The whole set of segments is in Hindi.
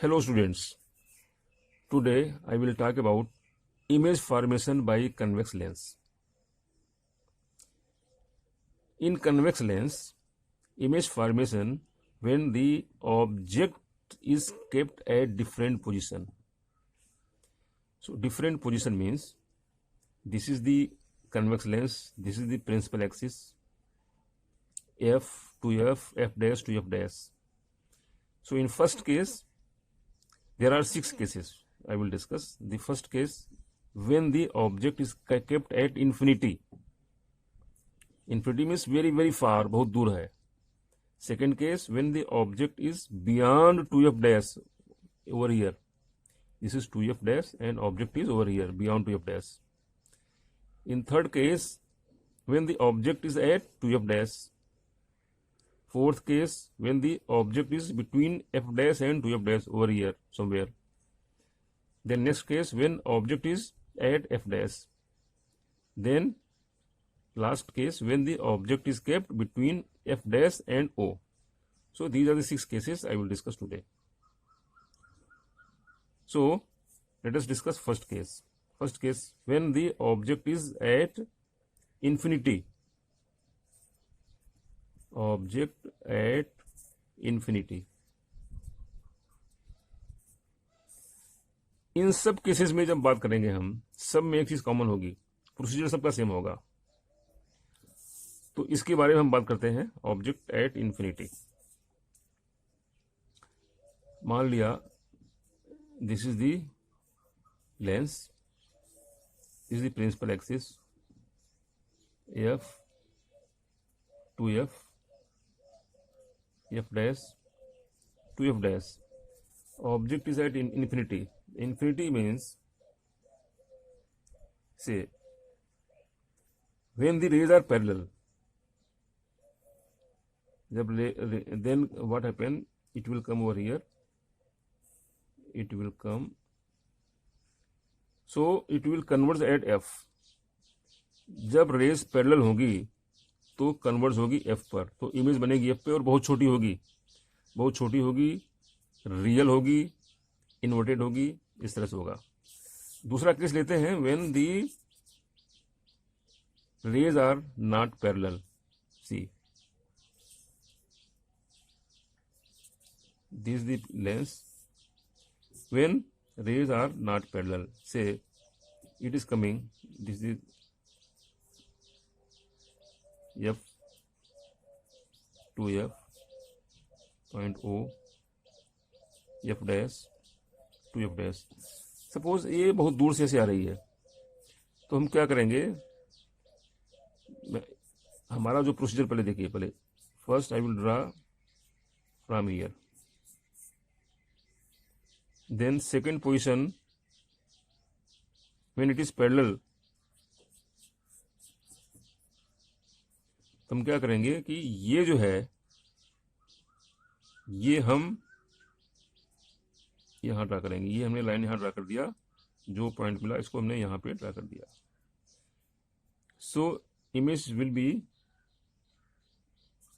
Hello students, today I will talk about image formation by convex lens. In convex lens, image formation when the object is kept at different position. So different position means this is the convex lens, this is the principal axis, f to f, f dash to f dash. So in first case, there are 6 cases I will discuss. The first case, when the object is kept at infinity. Infinity means very very far, बहुत दूर है. Second case, when the object is beyond 2f dash, over here. This is 2f dash and object is over here, beyond 2f dash. In third case, when the object is at 2f dash. Fourth case, when the object is between f dash and 2f dash, over here somewhere. Then next case, when object is at f dash. Then last case, when the object is kept between f dash and o. So these are the 6 cases I will discuss today. So let us discuss first case. First case, when the object is at infinity. Object at infinity. इन सब केसेस में जब बात करेंगे हम, सब में एक चीज कॉमन होगी, प्रोसीजर सबका सेम होगा. तो इसके बारे में हम बात करते हैं. Object at infinity. मान लिया this is the lens, this is the principal axis, F to F, f dash to f dash. Object is at infinity. Infinity means, say, when the rays are parallel, then what happen? It will come over here. It will come. So it will converge at f. जब रेस पैरेलल होगी तो कन्वर्ज होगी एफ पर, तो इमेज बनेगी एफ पे और बहुत छोटी होगी, बहुत छोटी होगी, रियल होगी, इन्वर्टेड होगी, इस तरह से होगा. दूसरा केस लेते हैं, when the rays are not parallel. See this the lens, when rays are not parallel, say it is coming, this is f to f point o, f dash to f dash. Suppose ये बहुत दूर से ऐसे आ रही है, तो हम क्या करेंगे, हमारा जो प्रोसीजर पहले देखिए. पहले first I will draw from here, then second position when it is parallel. तो हम क्या करेंगे कि ये जो है, ये हम यहां ड्रा करेंगे. ये हमने लाइन यहां ड्रा कर दिया, जो पॉइंट मिला इसको हमने यहां पे ड्रा कर दिया. So image will be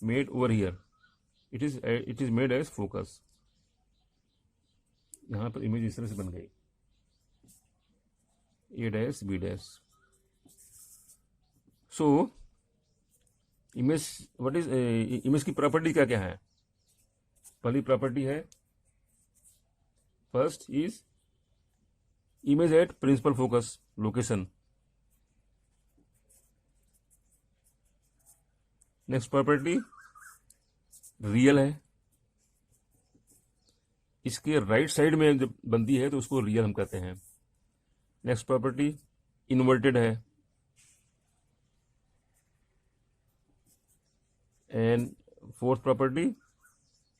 made over here. It is made as focus. यहां पर इमेज इस तरह से बन गई, A dash B dash. So image, what is image की प्रॉपर्टी क्या क्या है? पहली प्रॉपर्टी है, first is image at principal focus location. Next property real है. इसके राइट साइड में जब बनती है तो उसको रियल हम कहते हैं. नेक्स्ट प्रॉपर्टी इन्वर्टेड है. And fourth property,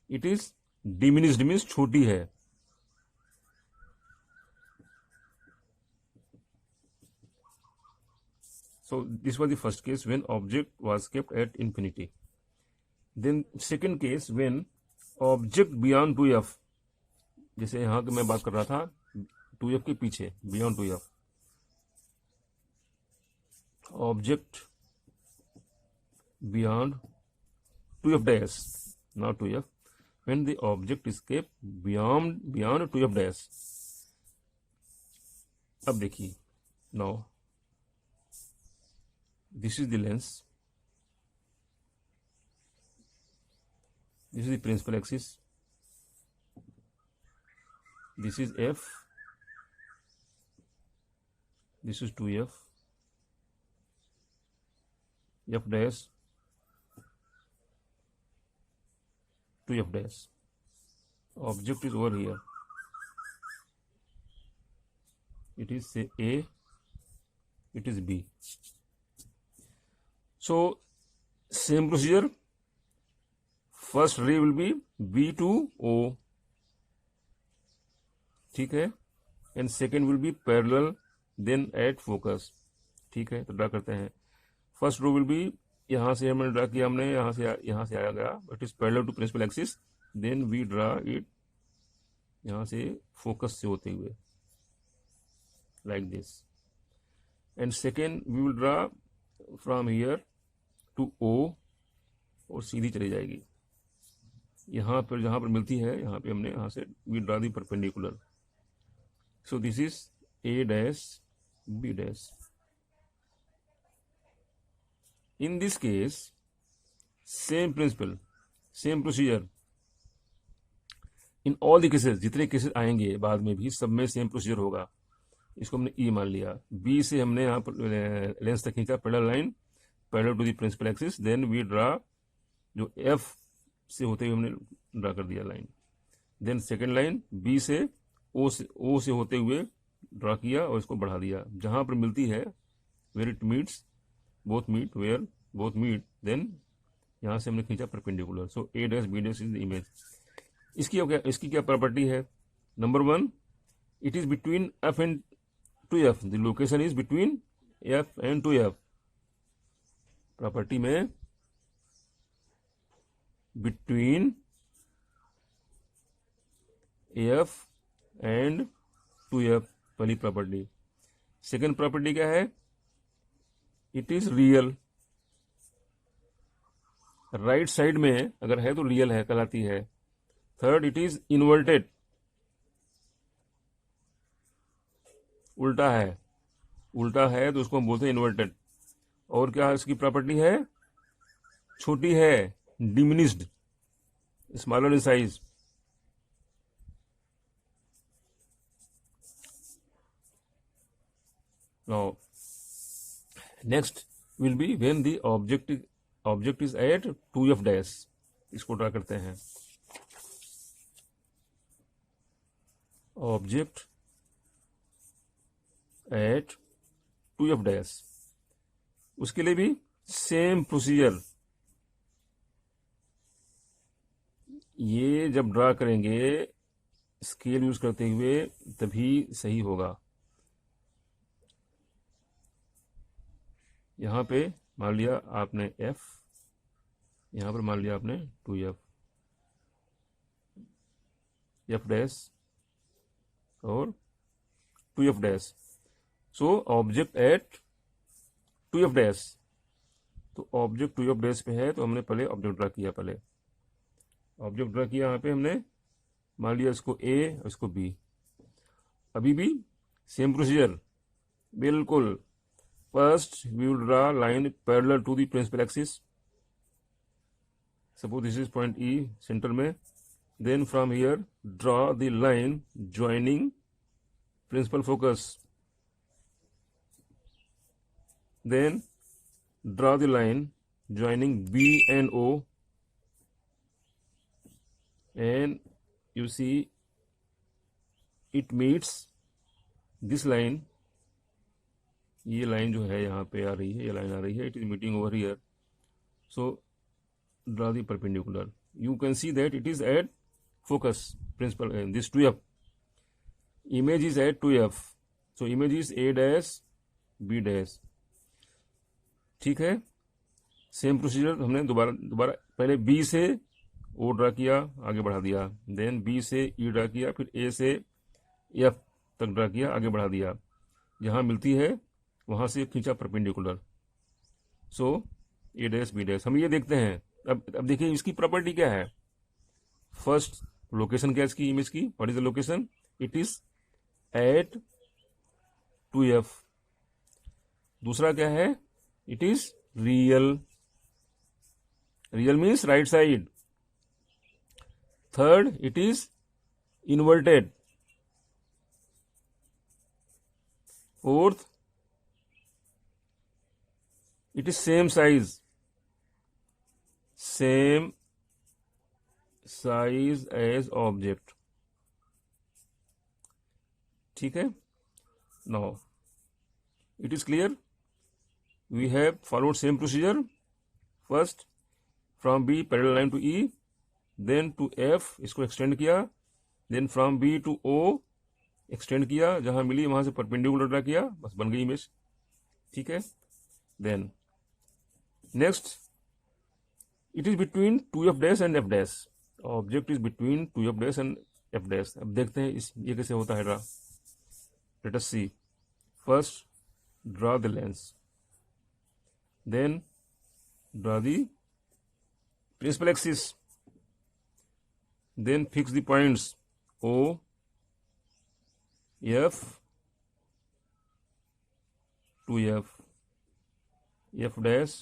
it is diminished, means छोटी है. So this was the first case when object was kept at infinity. Then second case when object beyond 2f, जैसे यहां मैं बात कर रहा था 2f के पीछे, beyond 2f. Object beyond 2f dash, not 2f, when the object is kept beyond 2f dash. अब देखिए, now this is the lens, this is the principal axis, this is f, this is 2f, f dash, 2f dash. Object is over here. It is say A, it is B. So same procedure. First ray will be B to O, ठीक है, and second will be parallel then at focus, ठीक है. तो ड्रा करते हैं. फर्स्ट रो विल बी, यहाँ से हमने ड्रा किया, हमने यहाँ से आया गया, it is parallel to principal axis, then we draw it यहाँ से फोकस से होते हुए like this, and second we will draw from here to O, और सीधी चली जाएगी यहाँ पर, जहाँ पर मिलती है यहाँ पे हमने यहाँ से we draw the perpendicular. So this is A dash B dash. In this case, same principle, same procedure. In all the cases, जितने केसेस आएंगे बाद में भी, सब में सेम प्रोसीजर होगा. इसको हमने E मान लिया. B से हमने यहाँ पर लेंस तक खींचा parallel line, parallel to the principal axis, then we draw, जो F से होते हुए हमने ड्रा कर दिया line. Then second line B से O से होते हुए ड्रा किया और इसको बढ़ा दिया. जहाँ पर मिलती है, where it meets, both meet, where both meet, then यहाँ से हमने खींचा perpendicular. So A dash B dash is the image. इसकी क्या प्रॉपर्टी है? Number 1, it is between F and 2F. The location is between F and 2F. Property में बिटवीन F एंड 2F पहली प्रॉपर्टी. सेकेंड प्रॉपर्टी क्या है? It is real. Right side में अगर है तो रियल है कहलाती है. थर्ड, इट इज इन्वर्टेड, उल्टा है. उल्टा है तो उसको हम बोलते हैं इन्वर्टेड. और क्या इसकी प्रॉपर्टी है? छोटी है, diminished, smaller in size. Now next will be when the object is at 2f dash. इसको ड्रा करते हैं. Object at 2f dash. उसके लिए भी सेम प्रोसीजर. ये जब ड्रा करेंगे स्केल यूज करते हुए तभी सही होगा. यहाँ पे मान लिया आपने F, यहाँ पर मान लिया आपने 2F, F डैश और 2F dash. So object at 2F dash. तो ऑब्जेक्ट 2F डैश पे है तो हमने पहले ऑब्जेक्ट ड्रा किया. पहले ऑब्जेक्ट ड्रा किया, यहाँ पे हमने मान लिया इसको A और इसको B. अभी भी सेम प्रोसीजर बिल्कुल. First, we will draw line parallel to the principal axis. Suppose this is point E, center में. Then from here, draw the line joining principal focus. Then draw the line joining B and O. And you see, it meets this line. ये लाइन जो है यहाँ पे आ रही है, ये लाइन आ रही है, it is meeting over here. So draw the perpendicular. You can see that it is at focus principal. This 2F image is at 2F. So image is A dash B dash. ठीक है. सेम प्रोसीजर हमने दोबारा पहले B से O ड्रा किया, आगे बढ़ा दिया. देन B से E ड्रा किया, फिर A से F तक ड्रा किया, आगे बढ़ा दिया. जहाँ मिलती है वहां से खींचा perpendicular. So A dash B dash. हम ये देखते हैं. अब देखिए इसकी प्रॉपर्टी क्या है. फर्स्ट लोकेशन क्या है इसकी इमेज की, what is the location, it is at 2f। दूसरा क्या है, it is real, real means right side. Third, it is inverted. Fourth, it is same size as object। ठीक है, now it is clear, we have followed same procedure, first from B parallel line to E, then to F इसको extend किया, then from B to O extend किया, जहां मिली वहां से परपेंडिकुलर ड्रा किया, बस बन गई इमेज। ठीक है, then next it is between 2f dash and f dash, object is between 2f dash and f dash। अब देखते हैं इस ये कैसे होता है draw. let us see, first draw the lens, then draw the principal axis, then fix the points O, F, 2f, f dash,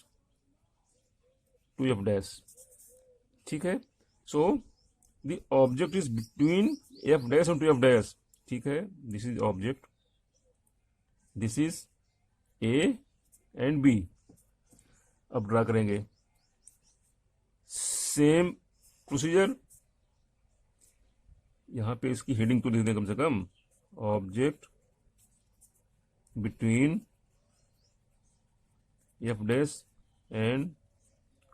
2f dash। ठीक है, so the object is between f dash and 2f dash। ठीक है, this is object, this is A and B। अब ड्रा करेंगे सेम प्रोसीजर, यहां पे इसकी हेडिंग तो लिख दें कम से कम, object between f dash and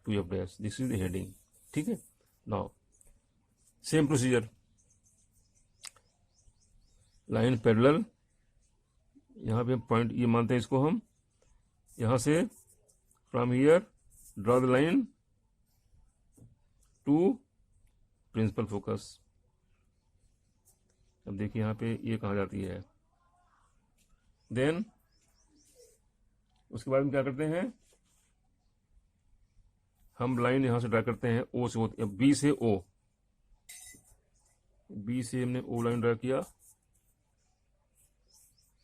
2f dash, this is the heading। ठीक है, now same procedure, line parallel, यहां पे पॉइंट ये मानते हैं इसको हम, यहां से from here draw the line to principal focus. अब देखिए यहां पे ये कहां जाती है, देन उसके बाद हम क्या करते हैं, हम लाइन यहां से ड्रा करते हैं ओ से, बी से ओ, बी से हमने ओ लाइन ड्रा किया,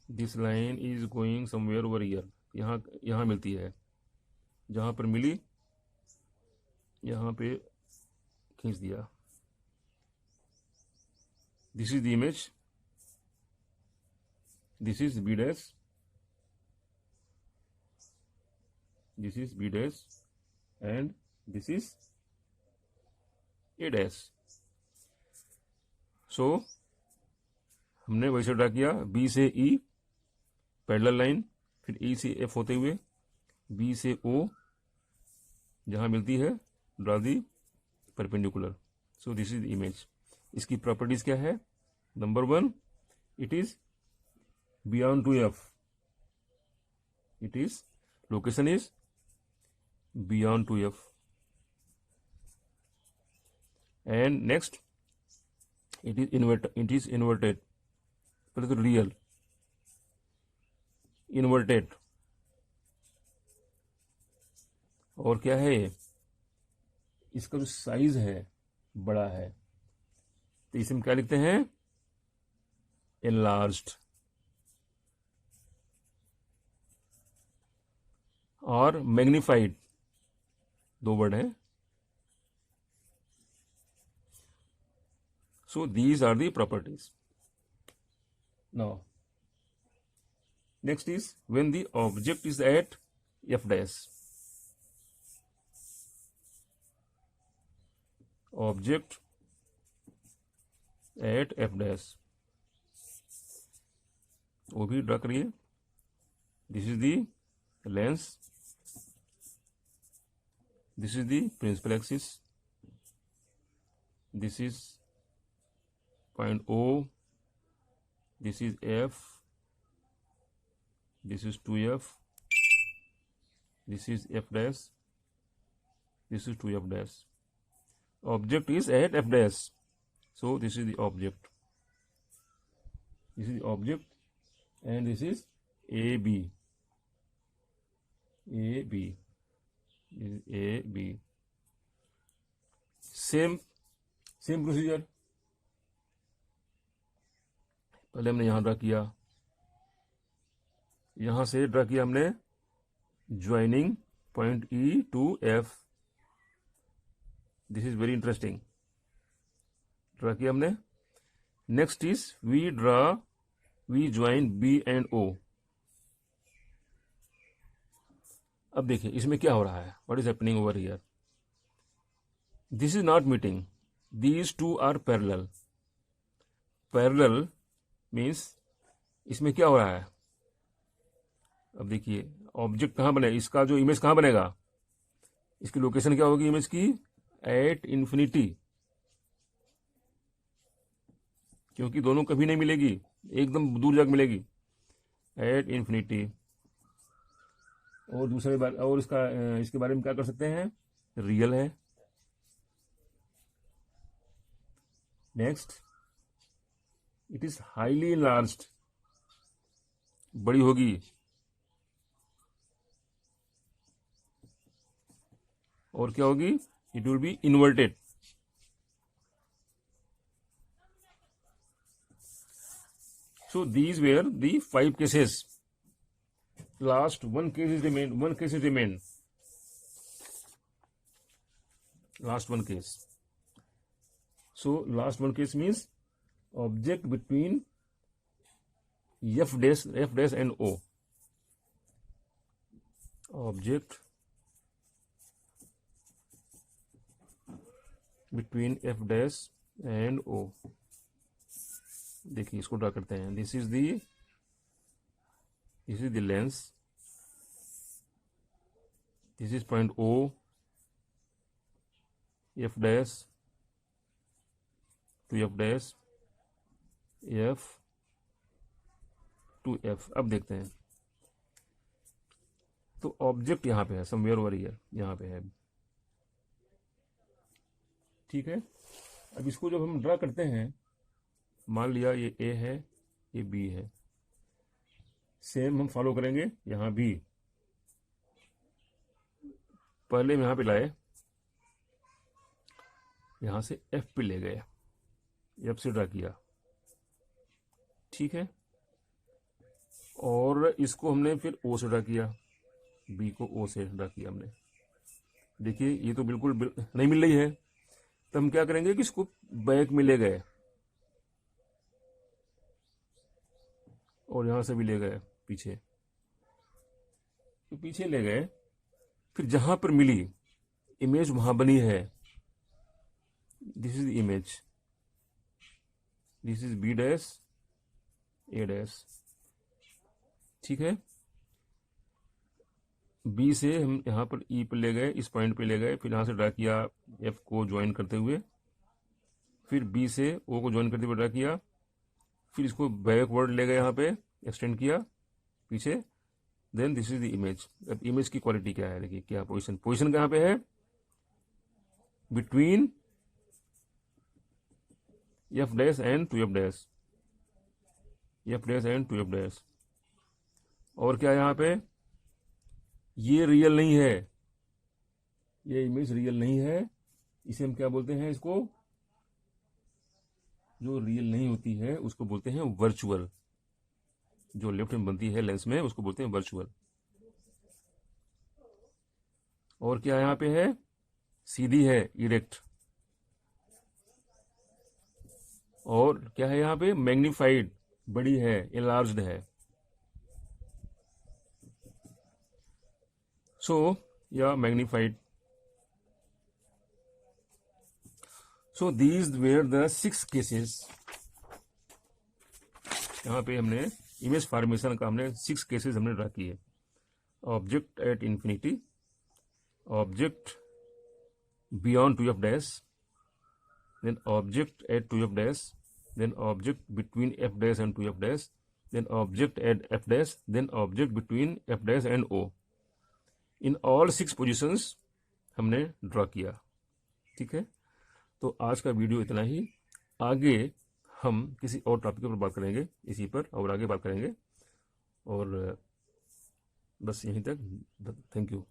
this line is going somewhere over here, यहां मिलती है, जहां पर मिली यहां पे खींच दिया, this is the image, this is B dash, this is B dash and this is A dash। so हमने वैसे ड्रा किया, B से E पैरेलल लाइन, फिर E से F होते हुए B से O जहां मिलती है draw the perpendicular. So this is image. इसकी प्रॉपर्टीज क्या है, number 1, it is beyond 2f, it is location is beyond 2f, and next it is inverted, but it is real inverted। और क्या है, इसका जो साइज है बड़ा है, तो इसे हम क्या लिखते हैं, enlarged, और मैग्निफाइड, दो वर्ड हैं। So these are the properties. Now next is when the object is at f dash, object at f dash, वो भी ड्रा करिए। This is the lens, this is the principal axis, this is point O, this is F, this is 2f, this is f dash, this is 2f dash, object is at f dash, so this is the object, this is the object, and this is AB, AB is AB। Same same procedure, पहले हमने यहां ड्रा किया, यहां से ड्रा किया हमने joining point E to F. This is very interesting, draw किया हमने। Next is we join B and O. अब देखिए इसमें क्या हो रहा है, what is happening over here. This is not meeting, these two are parallel. Parallel means इसमें क्या हो रहा है, अब देखिए ऑब्जेक्ट कहां बने, इसका जो इमेज कहां बनेगा, इसकी लोकेशन क्या होगी इमेज की, एट इंफिनिटी, क्योंकि दोनों कभी नहीं मिलेगी, एकदम दूर जाकर मिलेगी, एट इंफिनिटी। और दूसरे बार और इसके बारे में क्या कर सकते हैं, रियल है। Next, it is highly enlarged, बड़ी होगी। और क्या होगी, it will be inverted. So these were the 5 cases. Last one case is remained. Last one case. So last one case means object between f dash and O. Object between f dash and O. देखिए इसको ड्रा करते हैं। This is the lens, this is point O, F dash two F dash, F to F. अब देखते हैं, तो ऑब्जेक्ट यहां पे है, समवेयर ओवर हियर, यहां पे है, ठीक है। अब इसको जब हम ड्रा करते हैं, मान लिया ये ए है, ये बी है, सेम हम फॉलो करेंगे यहां भी। पहले हम यहां पे लाए, यहां से एफ पे ले गए, एफ से ड्रा किया, ठीक है। और इसको हमने फिर ओ से ड्रा किया, बी को ओ से ड्रा किया हमने। देखिए ये तो बिल्कुल नहीं मिल रही है, तो हम क्या करेंगे कि इसको बैक में ले गए और यहां से भी ले गए पीछे, तो पीछे ले गए, फिर जहां पर मिली इमेज वहां बनी है। This is image, this is B dash A dash, ठीक है। बी से हम यहां पर ई पर ले गए, इस पॉइंट पे ले गए, फिर यहां से ड्रा किया एफ को ज्वाइन करते हुए, फिर बी से ओ को ज्वाइन करते हुए ड्रा किया, फिर इसको बैकवर्ड ले गए, यहाँ पे एक्सटेंड किया पीछे, then this is the image. अब इमेज की क्वालिटी क्या है, देखिए क्या पोजीशन कहाँ पे है, between F dash and two F dash, F dash and two F dash. और क्या यहाँ पे, ये रियल नहीं है, ये इमेज रियल नहीं है, इसे हम क्या बोलते हैं, इसको जो रियल नहीं होती है उसको बोलते हैं वर्चुअल। जो लेफ्ट में बनती है लेंस में उसको बोलते हैं वर्चुअल। और क्या यहां पे है, सीधी है, इरेक्ट। और क्या है यहां पे, मैग्नीफाइड, बड़ी है, एनलार्ज्ड है। सो या magnified. So these where the 6 cases. यहां पे हमने इमेज फॉर्मेशन का हमने 6 केसेस हमने ड्रा किए। Object at infinity, object beyond two F dash, then object at two F dash, then object between F dash and two F dash, then object at F dash, then object between F dash and O. In all 6 positions हमने ड्रा किया, ठीक है। तो आज का वीडियो इतना ही, आगे हम किसी और टॉपिक पर बात करेंगे, इसी पर और आगे बात करेंगे। और बस यहीं तक, थैंक यू।